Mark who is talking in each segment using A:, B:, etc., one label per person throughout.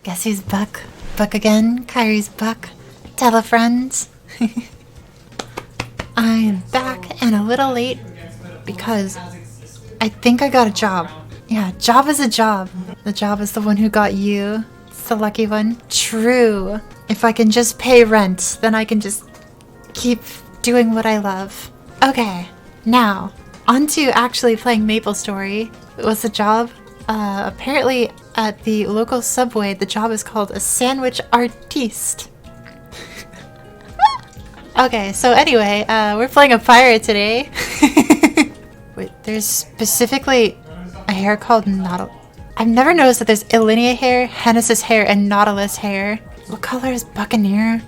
A: Guess who's Buck? Buck again? Kyrie's Buck. Tell a friend. I'm back and a little late because I think I got a job. Yeah, job is a job. The job is the one who got you. It's the lucky one. True. If I can just pay rent, then I can just keep doing what I love. Okay, now, on to actually playing MapleStory. What's the job? Apparently at the local Subway, the job is called a sandwich artiste. Okay, so anyway, we're playing a pirate today. Wait, there's specifically a hair called Nautilus. I've never noticed that there's Illinia hair, Hennessus hair, and Nautilus hair. What color is Buccaneer?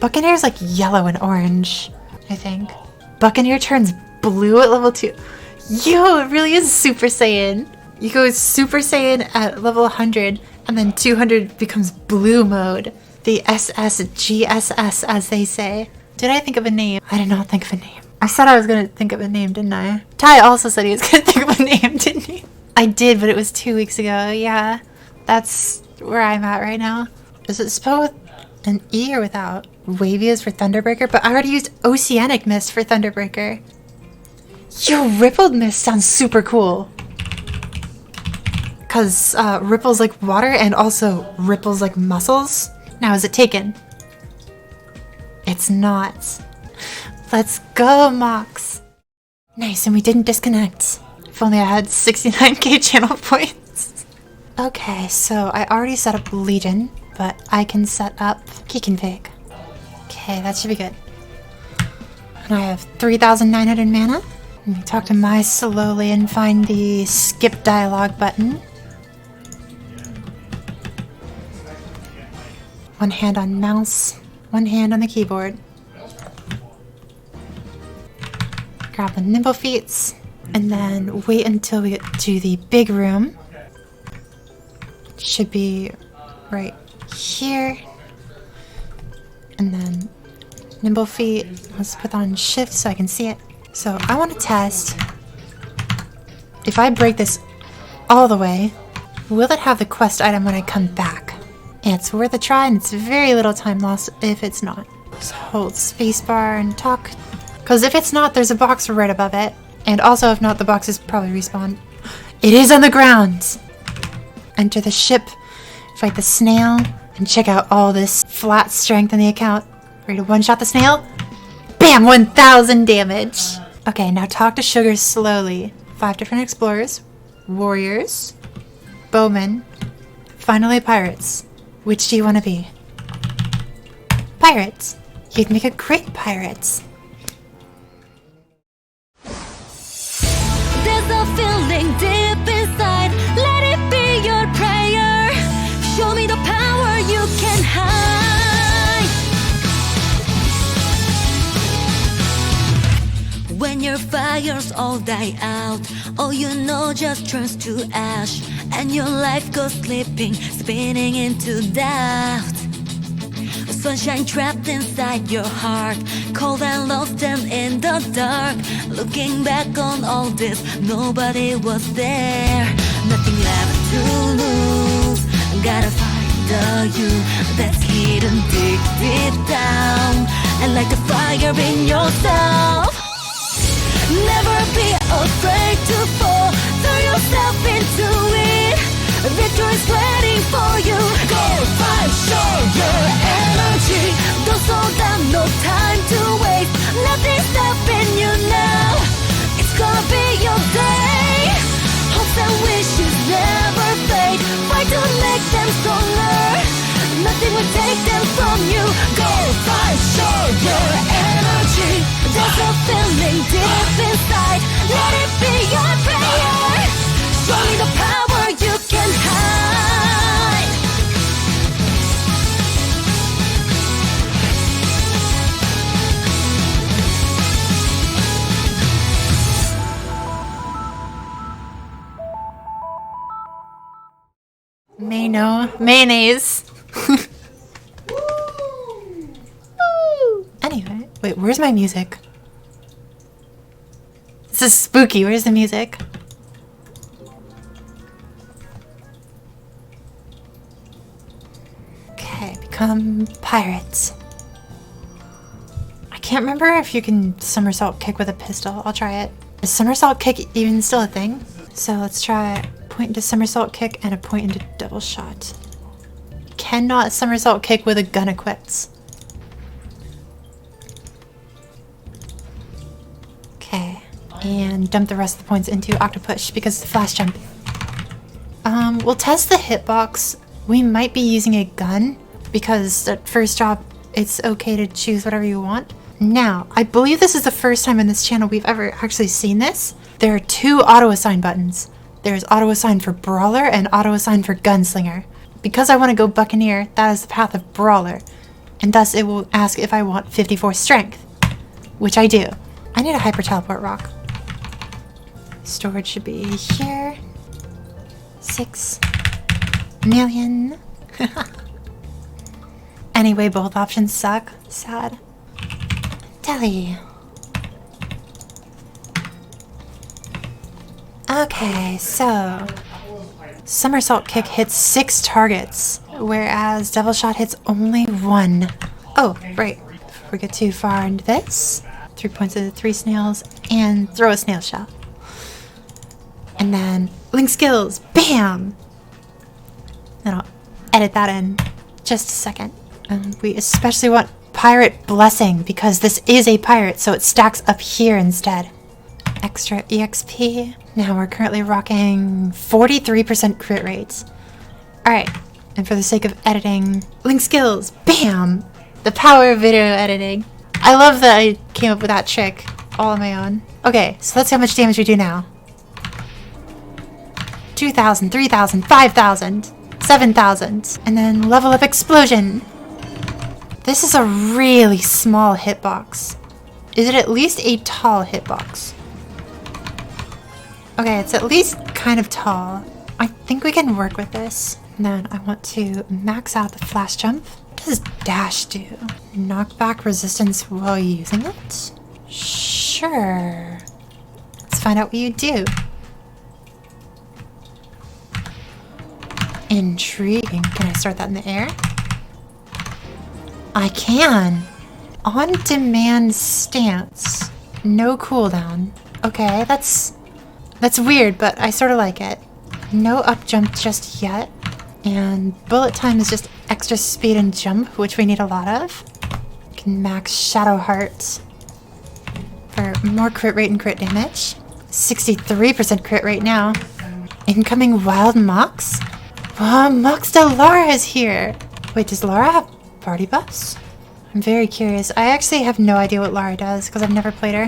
A: Buccaneer is like yellow and orange, I think. Buccaneer turns blue at level 2. Yo, it really is Super Saiyan. You go Super Saiyan at level 100, and then 200 becomes blue mode. The SSGSS, as they say. Did I think of a name? I did not think of a name. I said I was going to think of a name, didn't I? Ty also said he was going to think of a name, didn't he? I did, but it was 2 weeks ago. Yeah, that's where I'm at right now. Is it spelled with an E or without? Wavy is for Thunderbreaker, but I already used Oceanic Mist for Thunderbreaker. Yo, Rippled Mist sounds super cool. Because ripples like water and also ripples like muscles. Now, is it taken? It's not. Let's go, Mox. Nice, and we didn't disconnect. If only I had 69k channel points. Okay, so I already set up Legion, but I can set up key config. Okay, that should be good. And I have 3,900 mana. Let me talk to Mai slowly and find the skip dialogue button. One hand on mouse, one hand on the keyboard. Grab the nimble feats, and then wait until we get to the big room. Should be right here. And then nimble feet, let's put on shift so I can see it. So I want to test, if I break this all the way, will it have the quest item when I come back? And it's worth a try, and it's very little time lost if it's not. Just hold spacebar and talk. Because if it's not, there's a box right above it. And also, if not, the box is probably respawned. It is on the ground! Enter the ship, fight the snail, and check out all this flat strength in the account. Ready to one-shot the snail? Bam! 1,000 damage! Okay, now talk to Sugar slowly. 5 different explorers, warriors, bowmen, finally pirates. Which do you want to be? Pirates. You'd make a great pirate.
B: There's a feeling deep inside. Let it be your prayer. Show me the power you can hide. When your fires all die out, all you know just turns to ash, and your life goes slipping, spinning into doubt. Sunshine trapped inside your heart, cold and lost and in the dark. Looking back on all this, nobody was there. Nothing left to lose. Gotta find the you that's hidden deep, deep down, and light the fire in yourself. Never be afraid to fall. Throw yourself into it. Victory's waiting for you. Go fight, show your energy. Don't slow down, no time to waste. Nothing's stopping you now. It's gonna be your day. Hopes and wishes never fade. Fight to make them stronger. Nothing will take them from you. Go fight, show your energy. There's a feeling deep inside. Let it be your prayer. Show me the power you can hide.
A: Mayonnaise. Anyway, wait, where's my music? This is spooky. Where's the music? become pirates. I can't remember if you can somersault kick with a pistol. I'll try it. Is somersault kick even still a thing? So let's try point into somersault kick and a point into double shot. Cannot somersault kick with a gun equipped. Okay, and dump the rest of the points into octopush because it's a flash jump. We'll test the hitbox. We might be using a gun because at first drop it's okay to choose whatever you want. Now, I believe this is the first time in this channel we've ever actually seen this. There are two auto assign buttons. There's auto assign for brawler and auto assign for gunslinger. Because I want to go Buccaneer, that is the path of brawler, and thus it will ask if I want 54 strength, which I do. I need a hyper teleport rock. Storage should be here. 6 million. Anyway, both options suck. Sad. Deli. Okay, so somersault kick hits 6 targets, whereas double shot hits only 1. Oh, right. Before we get too far into this, 3 points into 3 snails, and throw a snail shell. And then link skills, bam! Then I'll edit that in just a second. We especially want pirate blessing because this is a pirate, so it stacks up here instead. Extra EXP. Now we're currently rocking 43% crit rates. Alright, and for the sake of editing, link skills, bam! The power of video editing. I love that I came up with that trick all on my own. Okay, so let's see how much damage we do now. 2,000, 3,000, 5,000, 7,000, and then level up explosion. This is a really small hitbox. Is it at least a tall hitbox? Okay, it's at least kind of tall. I think we can work with this. And then I want to max out the flash jump. What does dash do? Knockback resistance while using it? Sure. Let's find out what you do. Intriguing. Can I start that in the air? I can. On demand stance. No cooldown. Okay, that's weird, but I sort of like it. No up jump just yet. And bullet time is just extra speed and jump, which we need a lot of. Can max Shadow Heart for more crit rate and crit damage. 63% crit rate now. Incoming Wild Mox? Wow, Mox de Lara is here! Wait, does Lara have party buffs? I'm very curious. I actually have no idea what Lara does because I've never played her.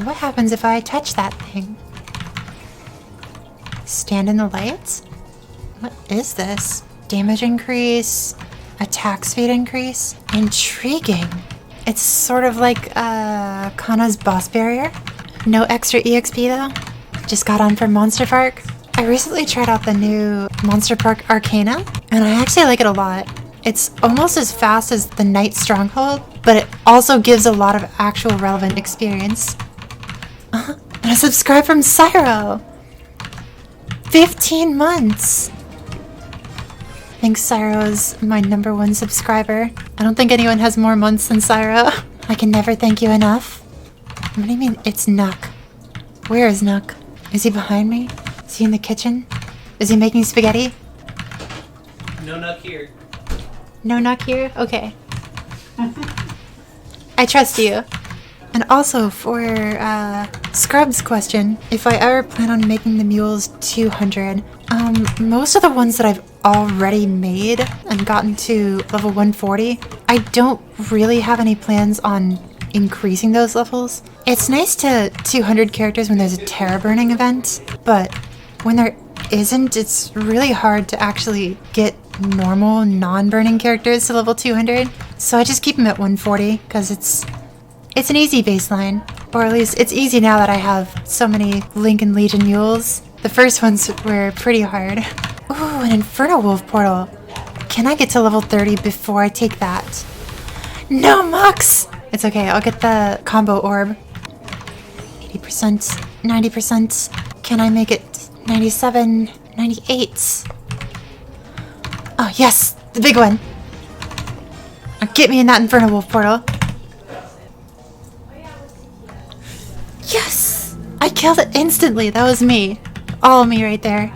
A: What happens if I touch that thing? Stand in the light? What is this? Damage increase? Attack speed increase? Intriguing. It's sort of like Kana's boss barrier. No extra EXP though. Just got on for Monster Park. I recently tried out the new Monster Park Arcana, and I actually like it a lot. It's almost as fast as the Night Stronghold, but it also gives a lot of actual relevant experience. And a subscribe from Cyro! 15 months! I think Cyro is my #1 subscriber. I don't think anyone has more months than Cyro. I can never thank you enough. What do you mean, it's Nuck? Where is Nuck? Is he behind me? Is he in the kitchen? Is he making spaghetti?
C: No Nuck here.
A: No Nuck here? Okay. I trust you. And also for Scrub's question, if I ever plan on making the mules 200, most of the ones that I've already made and gotten to level 140, I don't really have any plans on increasing those levels. It's nice to 200 characters when there's a Terra Burning event, but when there isn't, it's really hard to actually get normal non-burning characters to level 200. So I just keep them at 140 because it's an easy baseline, or at least it's easy now that I have so many Link and Legion mules. The first ones were pretty hard. Ooh, an Inferno Wolf portal. Can I get to level 30 before I take that? No, Mux! It's okay, I'll get the combo orb. 80%, 90%. Can I make it 97, 98? Oh, yes! The big one! Get me in that Infernal Wolf portal. Yes! I killed it instantly. That was me. All me right there.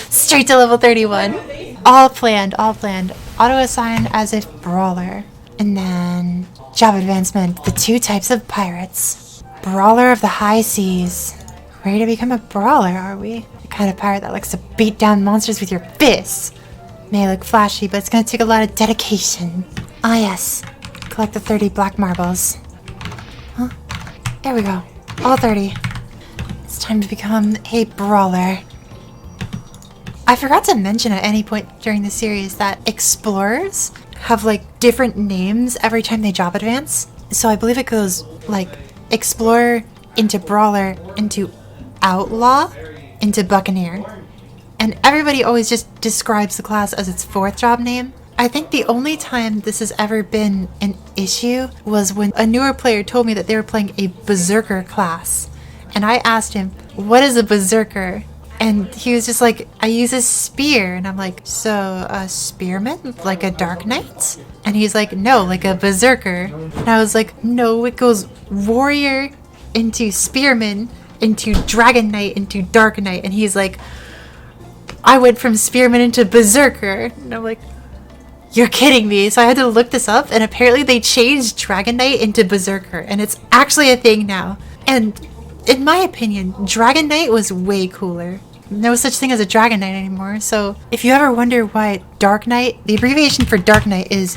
A: Straight to level 31. All planned, all planned. Auto assign as if brawler. And then job advancement. The 2 types of pirates. Brawler of the high seas. Ready to become a brawler, are we? The kind of pirate that likes to beat down monsters with your fists. May look flashy, but it's gonna take a lot of dedication. Ah yes. Collect the 30 black marbles. Huh? There we go. All 30. It's time to become a brawler. I forgot to mention at any point during the series that explorers have like different names every time they job advance. So I believe it goes like explorer into brawler into outlaw into buccaneer. And everybody always just describes the class as its 4th job name. I think the only time this has ever been an issue was when a newer player told me that they were playing a berserker class. And I asked him, what is a berserker? And he was just like, I use a spear. And I'm like, so a spearman? Like a dark knight? And he's like, no, like a berserker. And I was like, no, it goes warrior into spearman into dragon knight into dark knight. And he's like, I went from spearman into berserker. And I'm like, you're kidding me. So I had to look this up, and apparently they changed dragon knight into berserker, and it's actually a thing now. And in my opinion, dragon knight was way cooler. No such thing as a dragon knight anymore. So if you ever wonder why dark knight, the abbreviation for dark knight is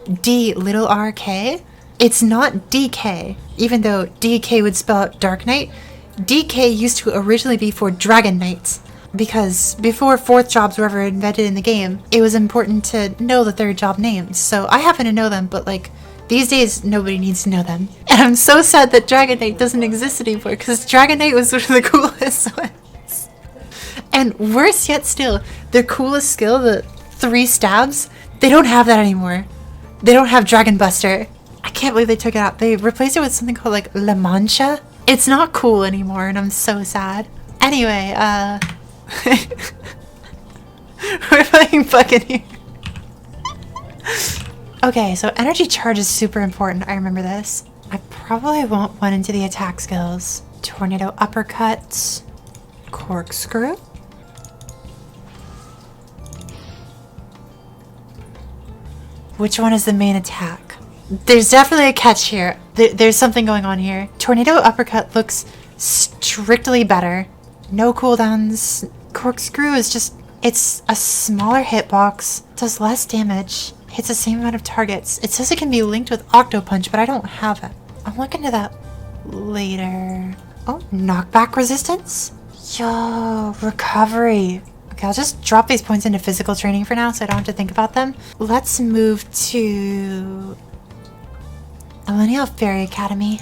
A: DRK, it's not DK. Even though DK would spell out dark knight, DK used to originally be for dragon knights. Because before 4th jobs were ever invented in the game, it was important to know the 3rd job names. So I happen to know them, but like these days nobody needs to know them. And I'm so sad that Dragon Knight doesn't exist anymore, because Dragon Knight was one of the coolest ones. And worse yet still, their coolest skill, the 3 stabs, they don't have that anymore. They don't have Dragon Buster. I can't believe they took it out. They replaced it with something called like La Mancha. It's not cool anymore, and I'm so sad. Anyway, we're playing Buccaneer. Okay, so energy charge is super important. I remember this. I probably want one into the attack skills. Tornado uppercut. Corkscrew. Which one is the main attack? There's definitely a catch here. There's something going on here. Tornado uppercut looks strictly better. No cooldowns. Corkscrew is just, it's a smaller hitbox, does less damage, hits the same amount of targets. It says it can be linked with Octo Punch, but I don't have it. I'll look into that later. Oh, knockback resistance? Yo, recovery. Okay, I'll just drop these points into physical training for now so I don't have to think about them. Let's move to Millennial Fairy Academy.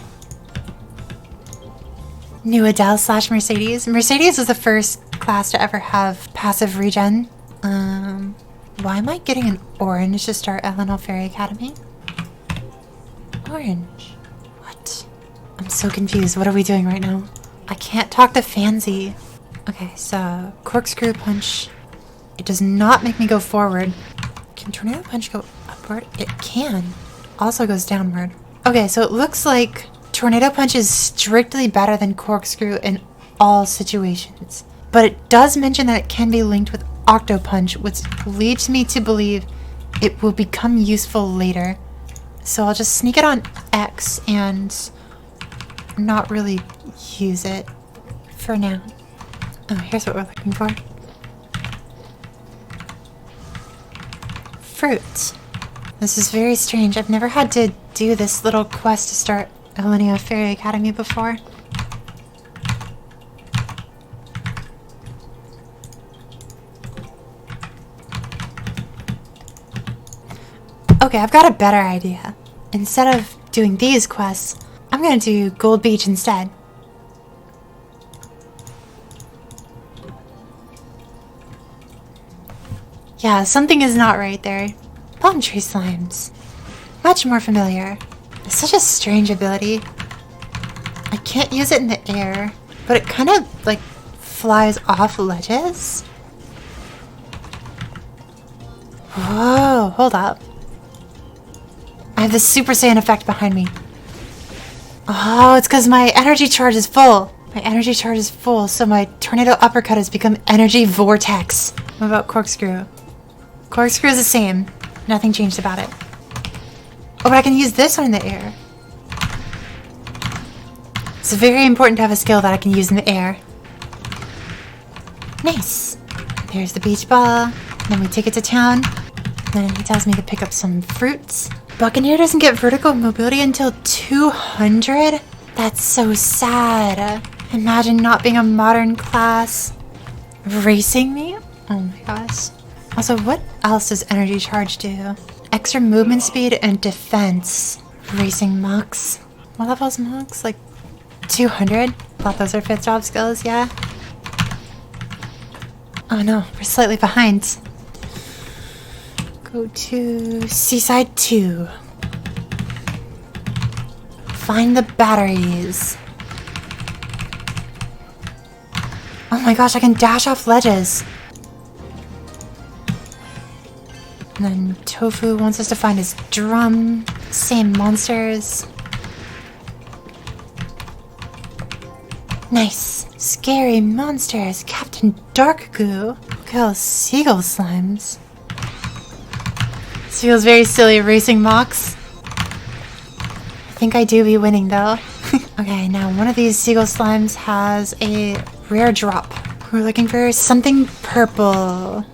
A: New Adele / Mercedes. Mercedes was the first class to ever have passive regen. Why am I getting an orange to start Eleanor Fairy Academy? Orange. What? I'm so confused. What are we doing right now? I can't talk to Fancy. Okay, so Corkscrew Punch. It does not make me go forward. Can Tornado Punch go upward? It can. Also goes downward. Okay, so it looks like Tornado Punch is strictly better than Corkscrew in all situations. But it does mention that it can be linked with Octo Punch, which leads me to believe it will become useful later. So I'll just sneak it on X and not really use it for now. Oh, here's what we're looking for. Fruit. This is very strange. I've never had to do this little quest to start Millennial Fairy Academy before. Okay, I've got a better idea. Instead of doing these quests, I'm gonna do Gold Beach instead. Yeah, something is not right there. Palm tree slimes. Much more familiar. It's such a strange ability. I can't use it in the air, but it kind of like flies off ledges. Whoa, hold up. I have the Super Saiyan effect behind me. Oh, it's because my energy charge is full. My energy charge is full, so my tornado uppercut has become energy vortex. What about corkscrew? Corkscrew is the same. Nothing changed about it. Oh, but I can use this one in the air. It's very important to have a skill that I can use in the air. Nice. There's the beach ball. Then we take it to town. Then he tells me to pick up some fruits. Buccaneer doesn't get vertical mobility until 200? That's so sad. Imagine not being a modern class. Racing me? Oh my gosh. Also, what else does energy charge do? Extra movement speed and defense. Racing Mox. What level is Mox? Like 200? Thought those are 5th job skills, yeah? Oh no, we're slightly behind. Go to Seaside 2. Find the batteries. Oh my gosh, I can dash off ledges. And then Tofu wants us to find his drum. Same monsters. Nice. Scary monsters. Captain Dark Goo. Look at all those seagull slimes. This feels very silly, racing Mox. I think I do be winning though. Okay, now one of these seagull slimes has a rare drop. We're looking for something purple.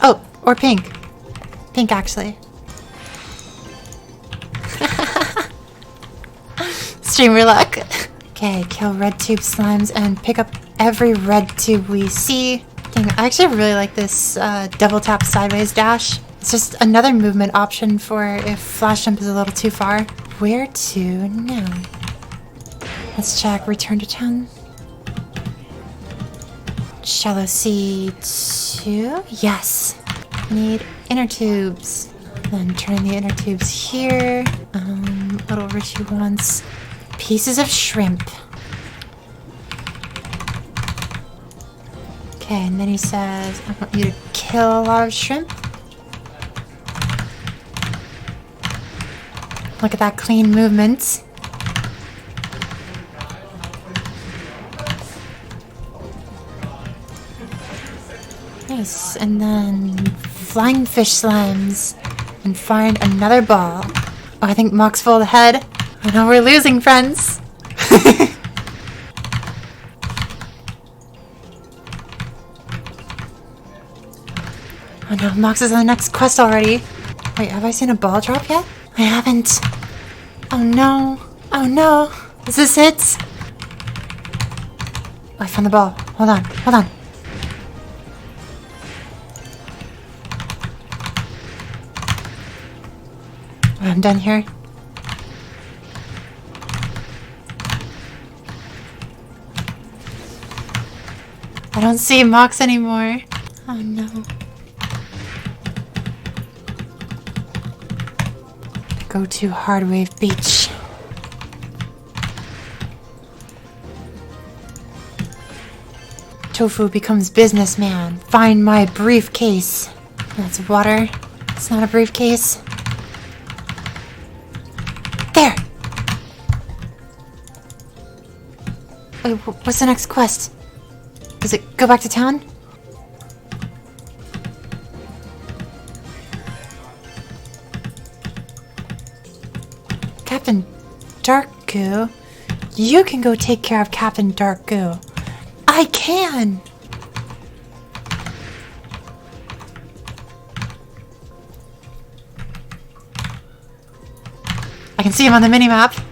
A: Oh, or pink. Pink, actually. Streamer luck. Okay, kill red tube slimes and pick up every red tube we see. Dang, I actually really like this double tap sideways dash. It's just another movement option for if flash jump is a little too far. Where to now? Let's check return to town. Shallow sea 2? Yes. Need inner tubes. Then turn the inner tubes here. Little Richie wants pieces of shrimp. Okay, and then he says, I want you to kill a lot of shrimp. Look at that clean movement. Nice, and then flying fish slimes and find another ball. Oh, I think Mox full ahead. I know we're losing, friends. Oh no, Mox is on the next quest already. Wait, have I seen a ball drop yet? I haven't. Oh no. Oh no. Is this it? Oh, I found the ball. Hold on. Hold on. Oh, I'm done here. I don't see Mox anymore. Oh no. Go to Hardwave Beach. Tofu becomes businessman. Find my briefcase. That's water. It's not a briefcase. There! Wait, what's the next quest? Does it go back to town? Captain Dark Goo? You can go take care of Captain Dark Goo. I can! I can see him on the minimap.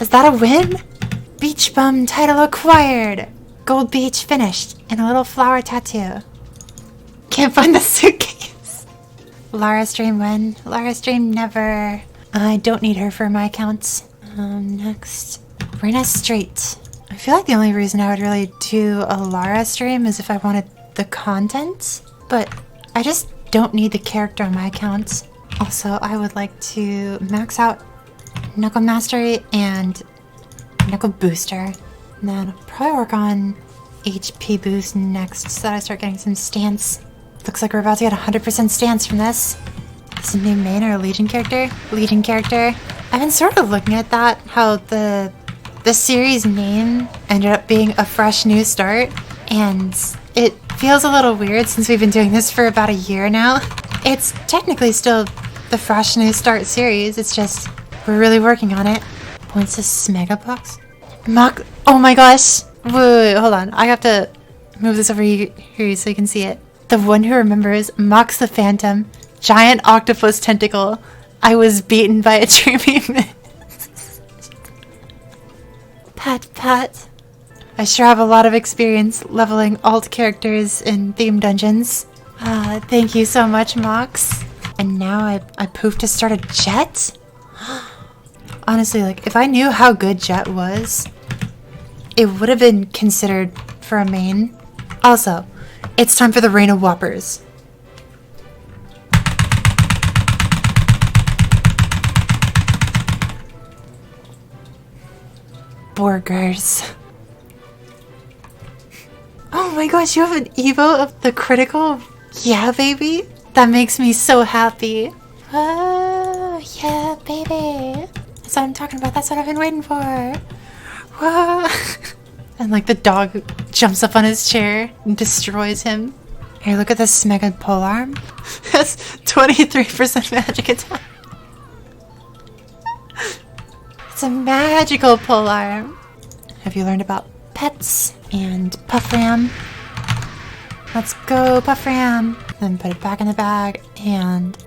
A: Is that a win? Beach bum title acquired. Gold beach finished. And a little flower tattoo. Can't find the suitcase. Lara stream win. Lara stream never. I don't need her for my accounts. Next. Rena Straight. I feel like the only reason I would really do a Lara stream is if I wanted the content. But I just don't need the character on my account. Also, I would like to max out Knuckle Mastery and Knuckle Booster. And then I'll probably work on HP boost next so that I start getting some stance. Looks like we're about to get 100% stance from this. Is it new main or a Legion character? Legion character. I've been sort of looking at that, how the series name ended up being A Fresh New Start, and it feels a little weird since we've been doing this for about a year now. It's technically still the Fresh New Start series, it's just we're really working on it. What's this mega box? Oh my gosh! Wait, hold on. I have to move this over here so you can see it. The one who remembers Mox the Phantom, giant octopus tentacle. I was beaten by a Dreamy mist. Pat. I sure have a lot of experience leveling alt characters in theme dungeons. Thank you so much, Mox. And now I poof to start a Jet? Honestly, like, if I knew how good Jet was, it would have been considered for a main. Also, it's time for the Reign of Whoppers. Burgers. Oh my gosh, you have an Evo of the critical? Yeah, baby. That makes me so happy. Oh, yeah, baby. That's what I'm talking about. That's what I've been waiting for. Whoa. And like the dog jumps up on his chair and destroys him. Here, look at this mega polearm. That's 23% magic attack. It's a magical polearm. Have you learned about pets and Puff Ram? Let's go, Puff Ram. Then put it back in the bag and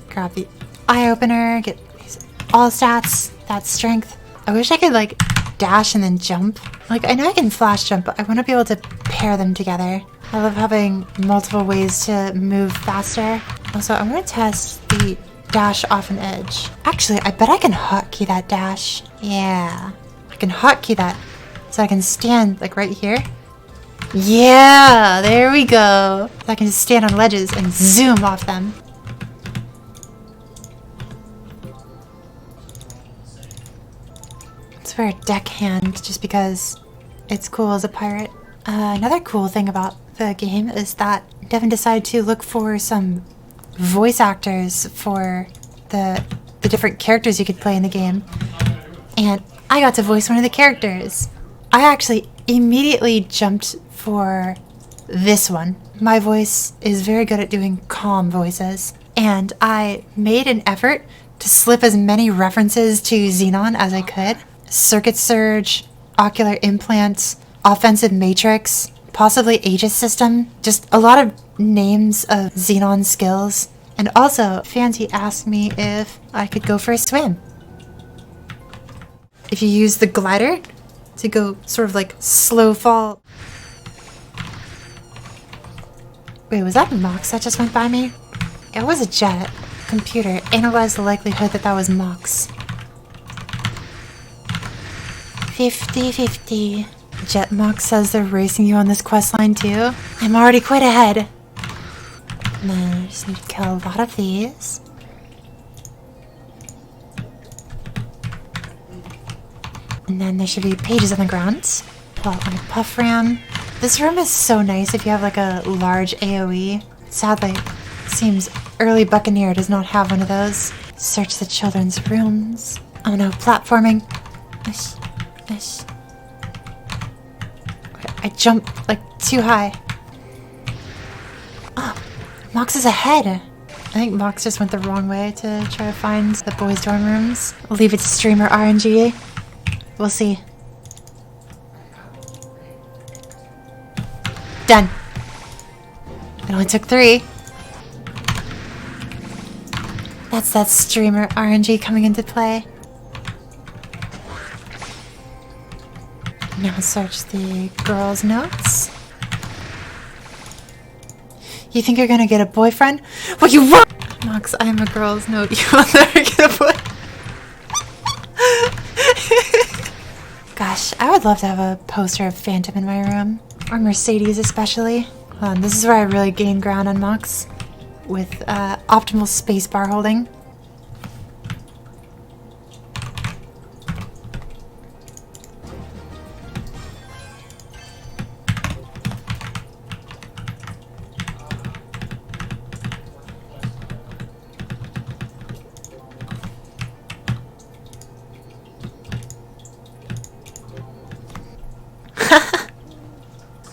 A: grab the eye opener. Get these all stats. That's strength. I wish I could like dash and then jump. Like, I know I can flash jump, but I want to be able to pair them together. I love having multiple ways to move faster. Also, I want to test the dash off an edge. Actually, I bet I can hotkey that dash. Yeah, I can hotkey that so I can stand like right here. Yeah, there we go. So I can just stand on ledges and zoom off them. Let's wear a deckhand just because it's cool as a pirate. Another cool thing about the game is that Devin decided to look for some voice actors for the different characters you could play in the game. And I got to voice one of the characters. I actually immediately jumped for this one. My voice is very good at doing calm voices, and I made an effort to slip as many references to Xenon as I could. Circuit Surge, Ocular Implant, Offensive Matrix, possibly Aegis System, just a lot of names of Xenon skills. And also, Fancy asked me if I could go for a swim. If you use the glider to go sort of like slow fall. Wait, was that Mox that just went by me? It was a jet. Computer, analyze the likelihood that that was Mox. 50-50. Jet Mox says they're racing you on this quest line too. I'm already quite ahead. And then I just need to kill a lot of these. And then there should be pages on the ground. Pull out my Puff Ram. This room is so nice if you have like a large AoE. Sadly, it seems early Buccaneer does not have one of those. Search the children's rooms. Oh no, platforming. I jumped like too high. Oh, Mox is ahead. I think Mox just went the wrong way to try to find the boys' dorm rooms. Leave it to streamer RNG. We'll see. Done. It only took 3. That's that streamer RNG coming into play. Now search the girls' notes. You think you're gonna get a boyfriend? Well, you were! Mox, I am a girl's note. You will never get a boy. Gosh, I would love to have a poster of Phantom in my room. Or Mercedes especially. Hold on, this is where I really gain ground on Mox. With optimal spacebar holding.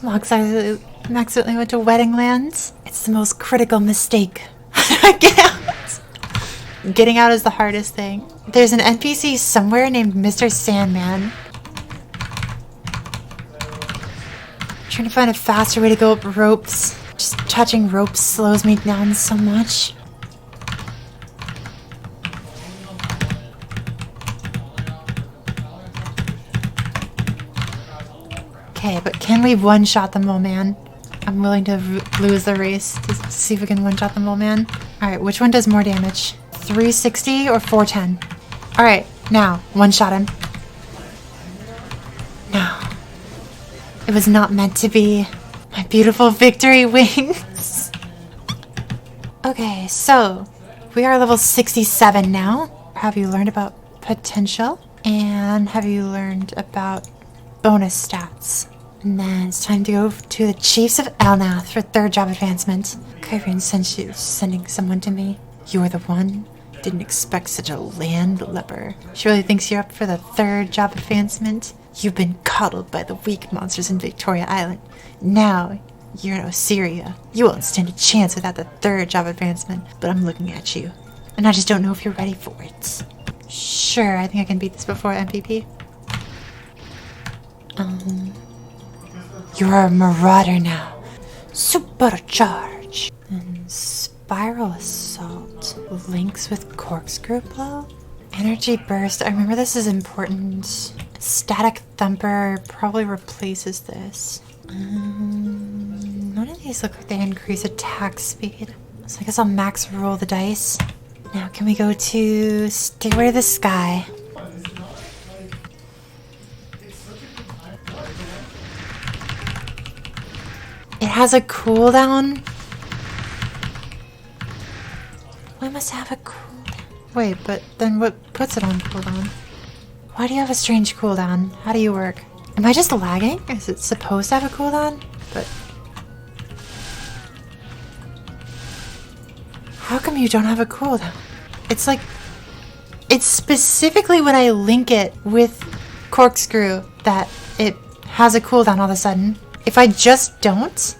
A: accidentally went to Wedding Lands. It's the most critical mistake. I get out. Getting out is the hardest thing. There's an NPC somewhere named Mr. Sandman. Trying to find a faster way to go up ropes. Just touching ropes slows me down so much. Okay, but can we one-shot the mole man? I'm willing to lose the race to see if we can one-shot the mole man. Alright, which one does more damage? 360 or 410? Alright, now, one-shot him. No. It was not meant to be. My beautiful victory wings. Okay, so we are level 67 now. Have you learned about potential? And have you learned about bonus stats? And then it's time to go to the Chiefs of Elnath for 3rd job advancement. Kyrian sent you, sending someone to me. You are the one? Didn't expect such a landlubber. She really thinks you're up for the 3rd job advancement? You've been coddled by the weak monsters in Victoria Island. Now, you're in Osiriya. You won't stand a chance without the 3rd job advancement, but I'm looking at you. And I just don't know if you're ready for it. Sure, I think I can beat this before MVP. You're a marauder now. Supercharge. And spiral assault. Links with corkscrew blow. Energy burst. I remember this is important. Static thumper probably replaces this. None of these look like they increase attack speed. So I guess I'll max roll the dice. Now can we go to Stairway to the Sky? It has a cooldown. Why must it have a cooldown? Wait, but then what puts it on cooldown? Why do you have a strange cooldown? How do you work? Am I just lagging? Is it supposed to have a cooldown? But how come you don't have a cooldown? It's like, it's specifically when I link it with corkscrew that it has a cooldown all of a sudden. If I just don't,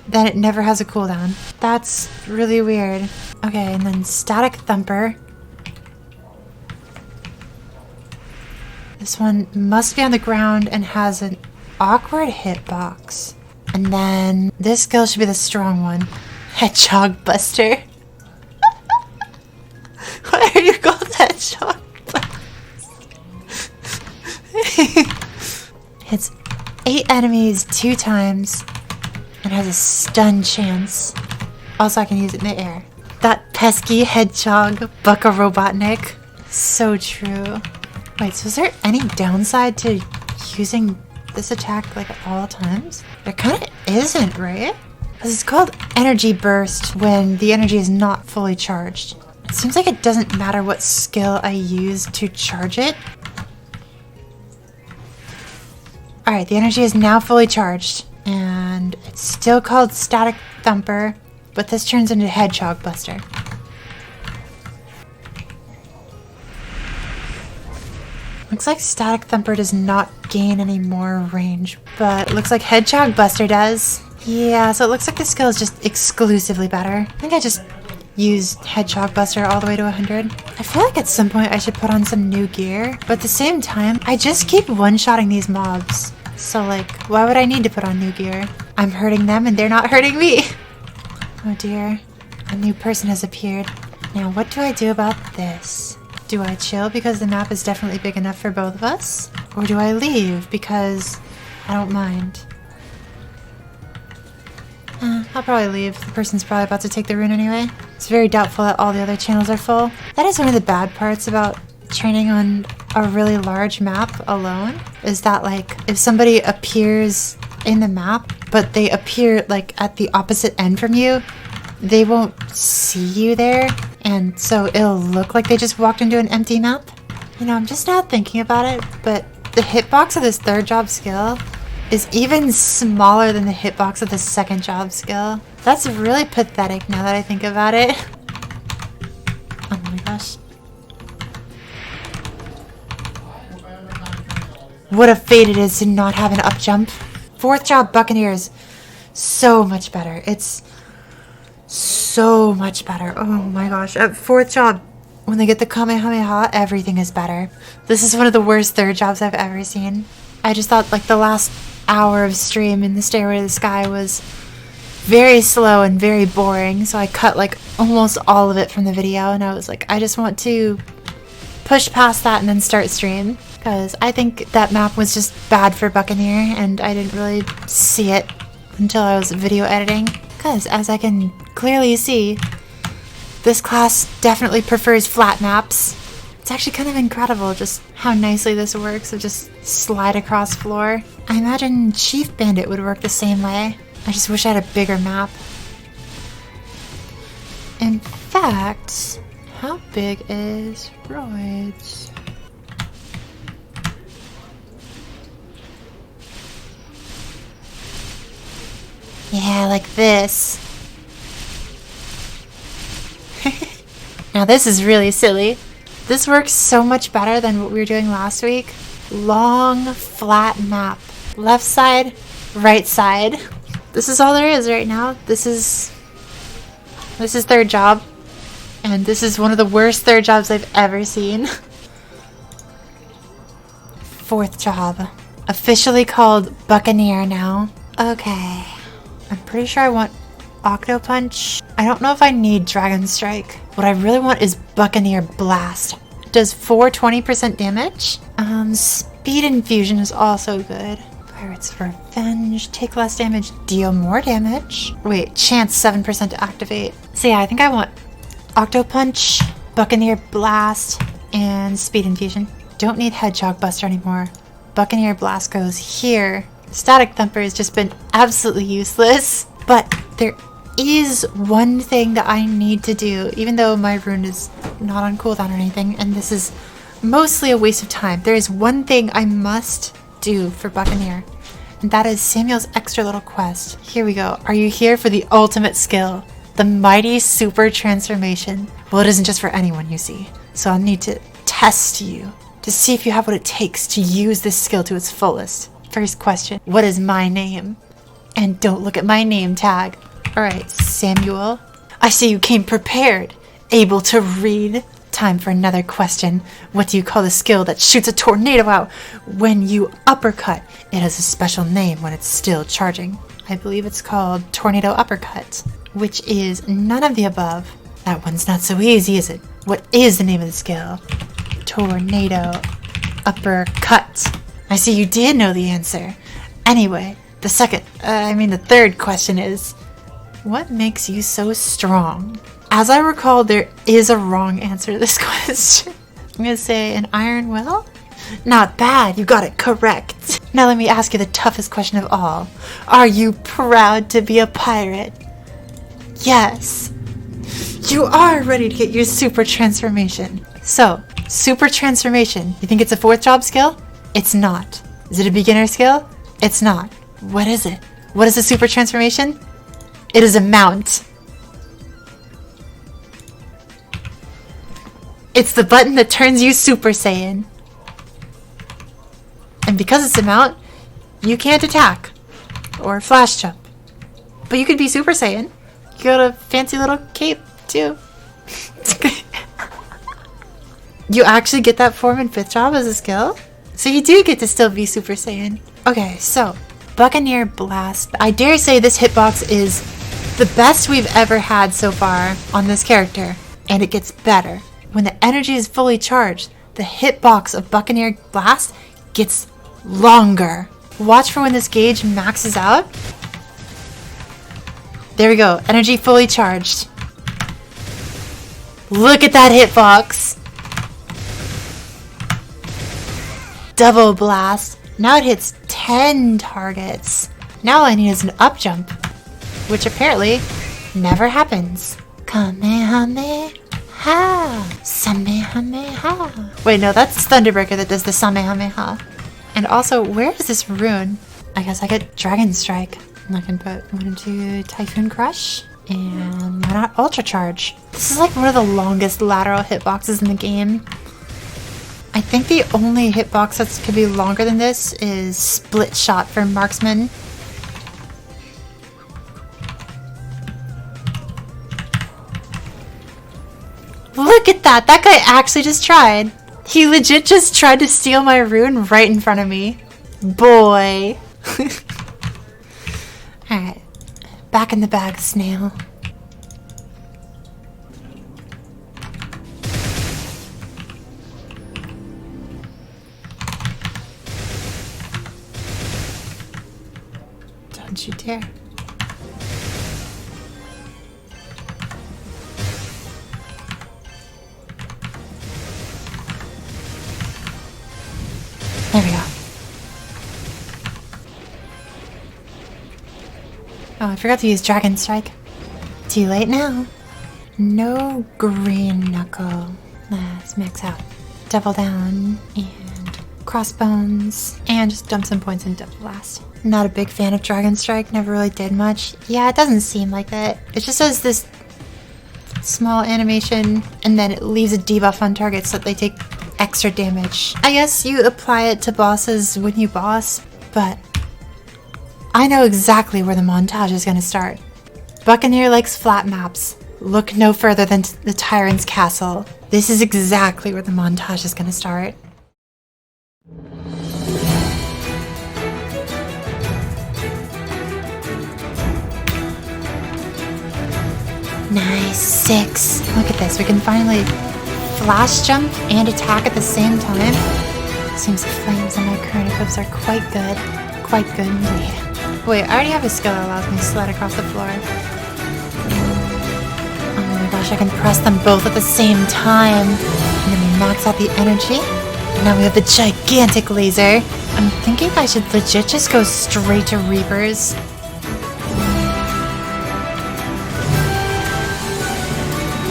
A: then it never has a cooldown. That's really weird. Okay, and then static thumper. This one must be on the ground and has an awkward hitbox. And then this skill should be the strong one. Hedgehog Buster. Why are you called Hedgehog Buster? Hits 8 enemies 2 times and has a stun chance. Also, I can use it in the air. That pesky hedgehog, Bucka Robotnik. So true. Wait, so is there any downside to using this attack like at all times? There kind of isn't, right? Because it's called Energy Burst when the energy is not fully charged. It seems like it doesn't matter what skill I use to charge it. Alright, the energy is now fully charged. And it's still called Static Thumper, but this turns into Hedgehog Buster. Looks like Static Thumper does not gain any more range, but it looks like Hedgehog Buster does. Yeah, so it looks like the skill is just exclusively better. I think I just used Hedgehog Buster all the way to 100. I feel like at some point I should put on some new gear, but at the same time, I just keep one-shotting these mobs. So like, why would I need to put on new gear? I'm hurting them and they're not hurting me. Oh dear, a new person has appeared. Now what do I do about this? Do I chill because the map is definitely big enough for both of us? Or do I leave because I don't mind? I'll probably leave. The person's probably about to take the rune anyway. It's very doubtful that all the other channels are full. That is one of the bad parts about training on a really large map alone, is that like if somebody appears in the map but they appear like at the opposite end from you, they won't see you there, and so it'll look like they just walked into an empty map. You know, I'm just now thinking about it, but the hitbox of this 3rd job skill is even smaller than the hitbox of the 2nd job skill. That's really pathetic now that I think about it. Oh my gosh. What a fate it is to not have an up jump. Fourth job Buccaneer is so much better. It's so much better. Oh my gosh. At fourth job, when they get the Kamehameha, everything is better. This is one of the worst third jobs I've ever seen. I just thought like the last hour of stream in the Stairway to the Sky was very slow and very boring, so I cut like almost all of it from the video, and I was like, I just want to push past that and then start stream, because I think that map was just bad for Buccaneer, and I didn't really see it until I was video editing, because as I can clearly see, this class definitely prefers flat maps. It's actually kind of incredible just how nicely this works, of just slide across floor. I imagine Chief Bandit would work the same way. I just wish I had a bigger map. In fact, how big is Roids? Yeah, like this. Now this is really silly. This works so much better than what we were doing last week. Long, flat map. Left side, right side. This is all there is right now. This is third job. And this is one of the worst third jobs I've ever seen. Fourth job. Officially called Buccaneer now. Okay. I'm pretty sure I want Octo Punch. I don't know if I need Dragon Strike. What I really want is Buccaneer Blast. It does 420% damage. Speed Infusion is also good. Pirate's Revenge. Take less damage, deal more damage. Wait, chance 7% to activate. So yeah, I think I want Octo Punch, Buccaneer Blast, and Speed Infusion. Don't need Hedgehog Buster anymore. Buccaneer Blast goes here. Static Thumper has just been absolutely useless. But there is one thing that I need to do, even though my rune is not on cooldown or anything, and this is mostly a waste of time. There is one thing I must do for Buccaneer, and that is Samuel's extra little quest. Here we go. Are you here for the ultimate skill? The mighty super transformation. Well, it isn't just for anyone, you see. So I'll need to test you to see if you have what it takes to use this skill to its fullest. First question, what is my name? And don't look at my name tag. Alright, Samuel. I see you came prepared, able to read. Time for another question. What do you call the skill that shoots a tornado out when you uppercut? It has a special name when it's still charging. I believe it's called Tornado Uppercut, which is none of the above. That one's not so easy, is it? What is the name of the skill? Tornado Uppercut. I see you did know the answer. Anyway, the third question is, what makes you so strong? As I recall, there is a wrong answer to this question. I'm gonna say an iron will? Not bad, you got it correct. Now let me ask you the toughest question of all. Are you proud to be a pirate? Yes. You are ready to get your super transformation. So, super transformation, you think it's a fourth job skill? It's not. Is it a beginner skill? It's not. What is it? What is a super transformation? It is a mount. It's the button that turns you Super Saiyan. And because it's a mount, you can't attack or flash jump. But you could be Super Saiyan. You got a fancy little cape too. You actually get that form in 5th job as a skill? So you do get to still be Super Saiyan. Okay, so Buccaneer Blast. I dare say this hitbox is the best we've ever had so far on this character. And it gets better. When the energy is fully charged, the hitbox of Buccaneer Blast gets longer. Watch for when this gauge maxes out. There we go. Energy fully charged. Look at that hitbox. Double blast. Now it hits 10 targets. Now all I need is an up jump, which apparently never happens. Kamehameha. Samehameha. Wait, no, that's Thunderbreaker that does the Samehameha. And also, where is this rune? I guess I get Dragon Strike. And I can put one into Typhoon Crush. And why not Ultra Charge? This is like one of the longest lateral hitboxes in the game. I think the only hitbox that could be longer than this is Split Shot for Marksman. Look at that. That guy actually just tried. He legit just tried to steal my rune right in front of me. Boy. Alright. Back in the bag, snail. Don't you dare. There we go. Oh, I forgot to use Dragon Strike. Too late now. No green knuckle. Let's max out. Double down and crossbones. And just dump some points in Double Blast. Not a big fan of Dragon Strike. Never really did much. Yeah, it doesn't seem like it. It just does this small animation and then it leaves a debuff on targets so that they take extra damage. I guess you apply it to bosses when you boss, but I know exactly where the montage is going to start. Buccaneer likes flat maps. Look no further than the Tyrant's Castle. This is exactly where the montage is going to start. Nice, 6. Look at this, we can finally flash jump and attack at the same time. Seems the flames on my current equips are quite good. Quite good indeed. Wait, I already have a skill that allows me to slide across the floor. Oh my gosh, I can press them both at the same time. And then we max out the energy. And now we have the gigantic laser. I'm thinking I should legit just go straight to Reapers.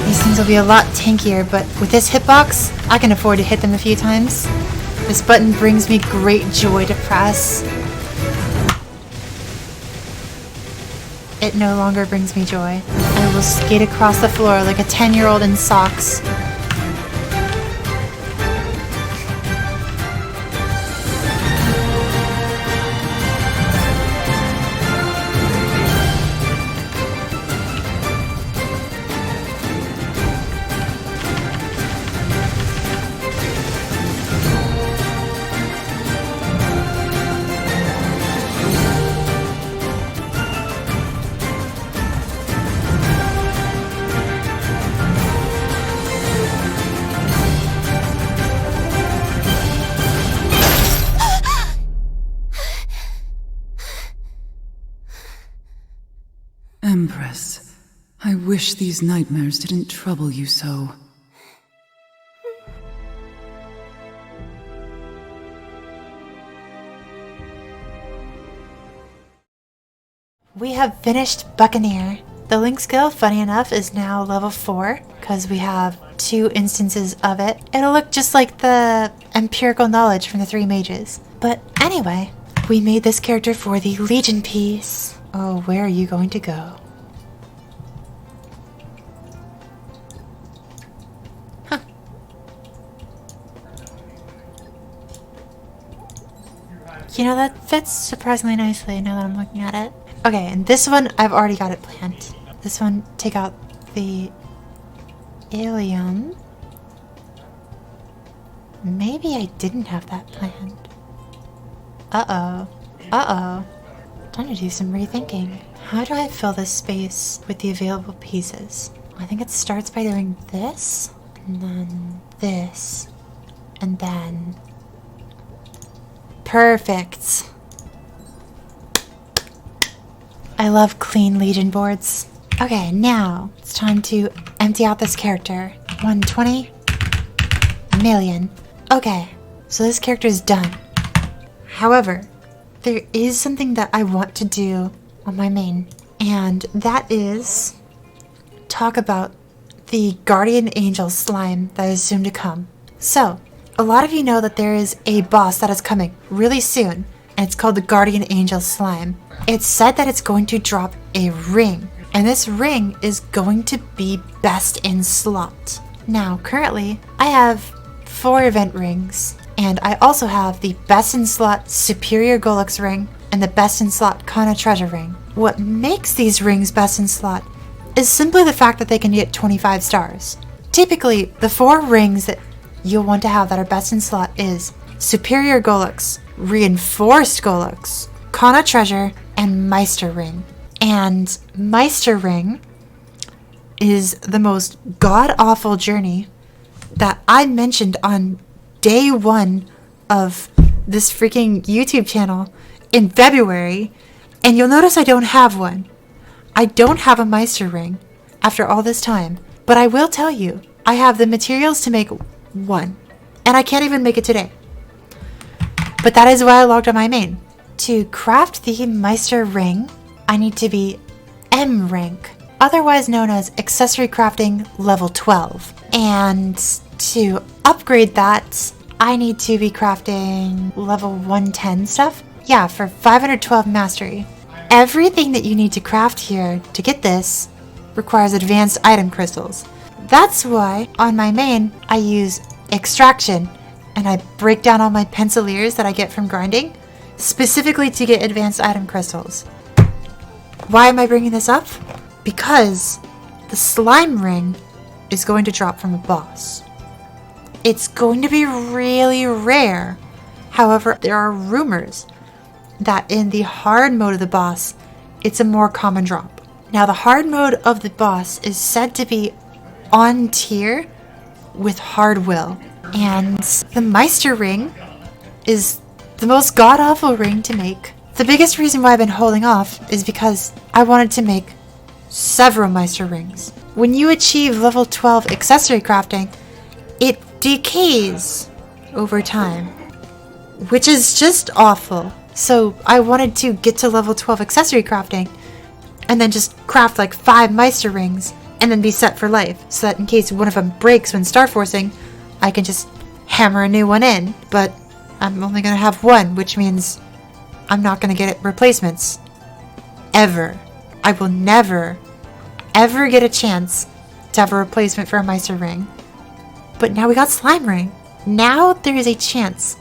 A: These things will be a lot tankier, but with this hitbox, I can afford to hit them a few times. This button brings me great joy to press. It no longer brings me joy. I will skate across the floor like a 10-year-old in socks.
D: Empress, I wish these nightmares didn't trouble you so.
A: We have finished Buccaneer. The Link skill, funny enough, is now level 4 because we have 2 instances of it. It'll look just like the empirical knowledge from the 3 mages. But anyway, we made this character for the Legion piece. Oh, where are you going to go? Huh. You know, that fits surprisingly nicely now that I'm looking at it. Okay, and this one, I've already got it planned. This one, take out the ilium. Maybe I didn't have that planned. Uh-oh. Uh-oh. Time to do some rethinking. How do I fill this space with the available pieces? I think it starts by doing this, and then this, and then... Perfect. I love clean Legion boards. Okay, now it's time to empty out this character. 120 million. Okay, so this character is done. However, there is something that I want to do on my main, and that is talk about the Guardian Angel slime that is soon to come. So, a lot of you know that there is a boss that is coming really soon, and it's called the Guardian Angel slime. It's said that it's going to drop a ring, and this ring is going to be best in slot. Now, currently, I have 4 event rings, and I also have the best in slot Superior Golux ring and the best in slot Kana treasure ring. What makes these rings best in slot is simply the fact that they can get 25 stars. typically, the 4 rings that you'll want to have that are best in slot is Superior Golux, Reinforced Golux, Kana Treasure, and Meister Ring. And Meister Ring is the most god-awful journey that I mentioned on day 1 of this freaking YouTube channel in February, and you'll notice I don't have one. I don't have a Meister Ring after all this time, but I will tell you, I have the materials to make one, and I can't even make it today. But that is why I logged on my main. To craft the Meister Ring, I need to be M rank, otherwise known as Accessory Crafting level 12. And to upgrade that, I need to be crafting level 110 stuff. Yeah, for 512 mastery. Everything that you need to craft here to get this requires advanced item crystals. That's why on my main I use extraction and I break down all my penciliers that I get from grinding specifically to get advanced item crystals. Why am I bringing this up? Because the slime ring is going to drop from a boss. It's going to be really rare. However, there are rumors that in the hard mode of the boss, it's a more common drop. Now, the hard mode of the boss is said to be on tier with hard will. And the Meister Ring is the most god-awful ring to make. The biggest reason why I've been holding off is because I wanted to make several Meister Rings. When you achieve level 12 accessory crafting, it decays over time, which is just awful. So I wanted to get to level 12 accessory crafting and then just craft like 5 Meister Rings and then be set for life, so that in case one of them breaks when star forcing, I can just hammer a new one in. But I'm only going to have one, which means I'm not going to get replacements. Ever. I will never, ever get a chance to have a replacement for a Meister Ring. But now we got Slime Ring. Now there is a chance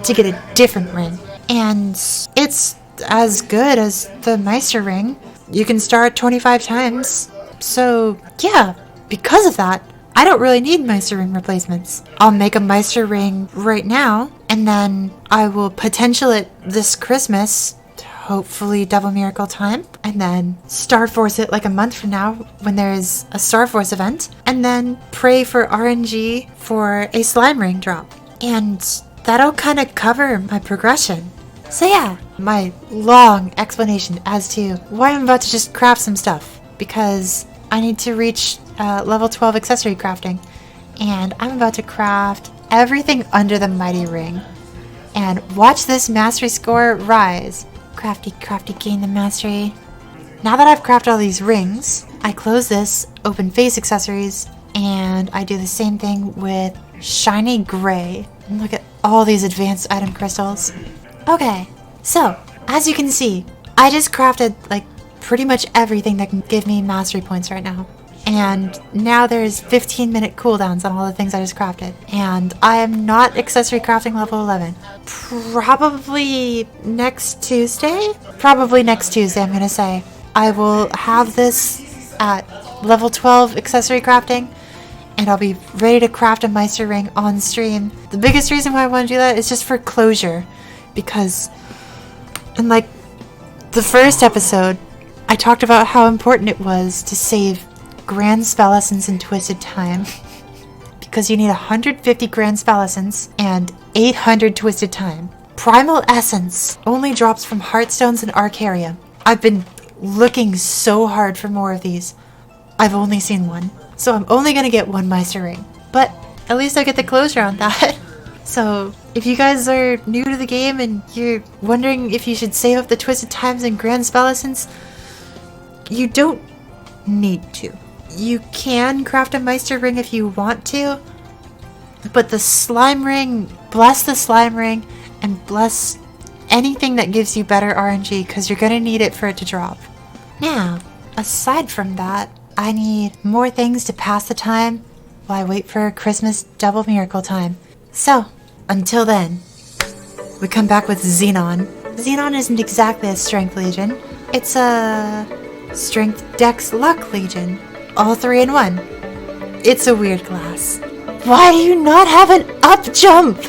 A: to get a different ring. And it's as good as the Meister Ring. You can start 25 times. So yeah, because of that, I don't really need Meister Ring replacements. I'll make a Meister Ring right now, and then I will potential it this Christmas, hopefully double miracle time, and then Star Force it like a month from now when there is a Star Force event, and then pray for RNG for a Slime Ring drop. And that'll kind of cover my progression. So yeah, my long explanation as to why I'm about to just craft some stuff, because I need to reach level 12 accessory crafting, and I'm about to craft everything under the mighty ring and watch this mastery score rise. Crafty, crafty, gain the mastery. Now that I've crafted all these rings, I close this, open face accessories, and I do the same thing with shiny gray. And look at all these advanced item crystals. Okay, so as you can see, I just crafted like pretty much everything that can give me mastery points right now. And now there's 15-minute cooldowns on all the things I just crafted. And I am not accessory crafting level 11. Probably next Tuesday? Probably next Tuesday, I'm going to say. I will have this at level 12 accessory crafting, and I'll be ready to craft a Meister Ring on stream. The biggest reason why I want to do that is just for closure. Because in like the first episode, I talked about how important it was to save Grand Spell Essence in Twisted Time. Because you need 150 Grand Spell Essence and 800 Twisted Time. Primal Essence only drops from Heartstones and Arcaria. I've been looking so hard for more of these. I've only seen one. So I'm only going to get one Meister Ring. But at least I get the closure on that. So if you guys are new to the game and you're wondering if you should save up the Twisted Times and Grand Spell Essence, you don't need to. You can craft a Meister Ring if you want to, but the Slime Ring, bless the Slime Ring, and bless anything that gives you better RNG, because you're going to need it for it to drop. Now, aside from that, I need more things to pass the time while I wait for Christmas double miracle time. So, until then, we come back with Xenon. Xenon isn't exactly a strength legion. It's a strength, dex, luck legion. All 3 in 1. It's a weird glass. Why do you not have an up jump?